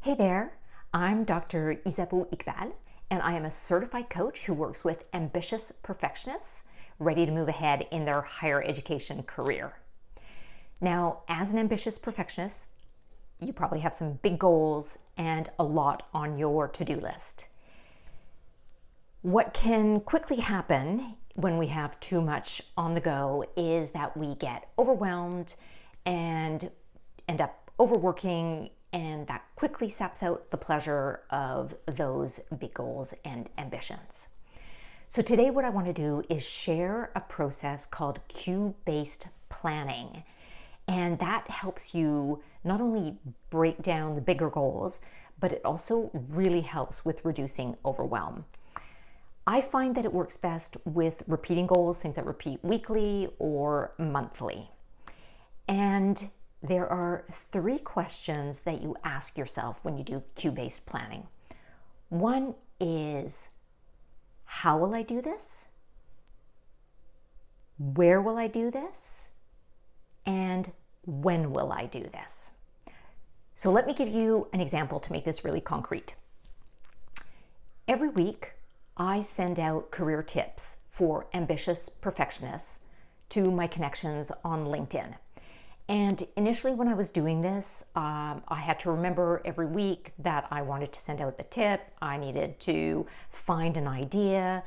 Hey there, I'm Dr. Isabeau Iqbal, and I am a certified coach who works with ambitious perfectionists ready to move ahead in their higher education career. Now, as an ambitious perfectionist, you probably have some big goals and a lot on your to-do list. What can quickly happen when we have too much on the go is that we get overwhelmed and end up overworking, and that quickly saps out the pleasure of those big goals and ambitions. So today what I want to do is share a process called cue-based planning. And that helps you not only break down the bigger goals, but it also really helps with reducing overwhelm. I find that it works best with repeating goals, things that repeat weekly or monthly. And there are 3 questions that you ask yourself when you do cue-based planning. One is, how will I do this? Where will I do this? And when will I do this? So let me give you an example to make this really concrete. Every week, I send out career tips for ambitious perfectionists to my connections on LinkedIn. And initially when I was doing this, I had to remember every week that I wanted to send out the tip. I needed to find an idea,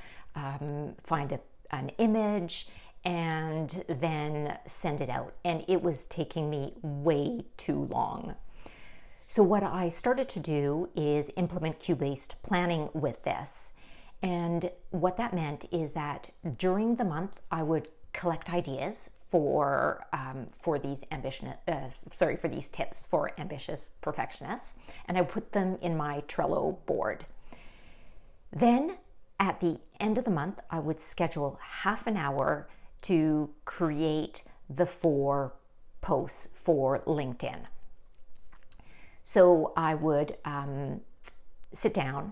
find an image, and then send it out. And it was taking me way too long. So what I started to do is implement cue-based planning with this. And what that meant is that during the month, I would collect ideas for these tips for ambitious perfectionists, and I put them in my Trello board. Then at the end of the month, I would schedule half an hour to create the 4 posts for LinkedIn. So I would sit down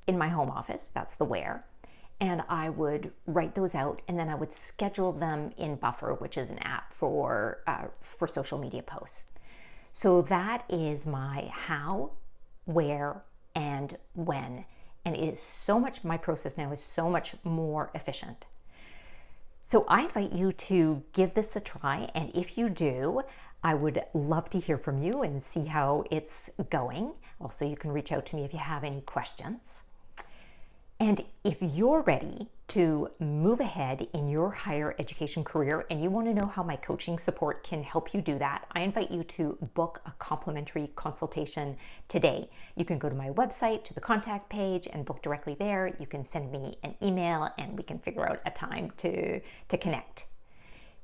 in my home office, that's the where, and I would write those out, and then I would schedule them in Buffer, which is an app for social media posts. So that is my how, where, and when. And it is so much, my process now is so much more efficient. So I invite you to give this a try, and if you do, I would love to hear from you and see how it's going. Also, you can reach out to me if you have any questions. And if you're ready to move ahead in your higher education career and you want to know how my coaching support can help you do that, I invite you to book a complimentary consultation today. You can go to my website, to the contact page, and book directly there. You can send me an email and we can figure out a time to connect.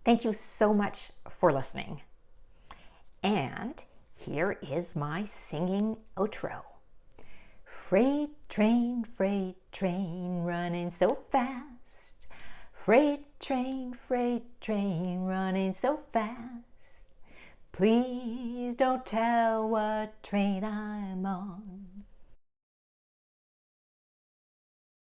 Thank you so much for listening. And here is my singing outro. Freight train, running so fast. Freight train, running so fast. Please don't tell what train I'm on.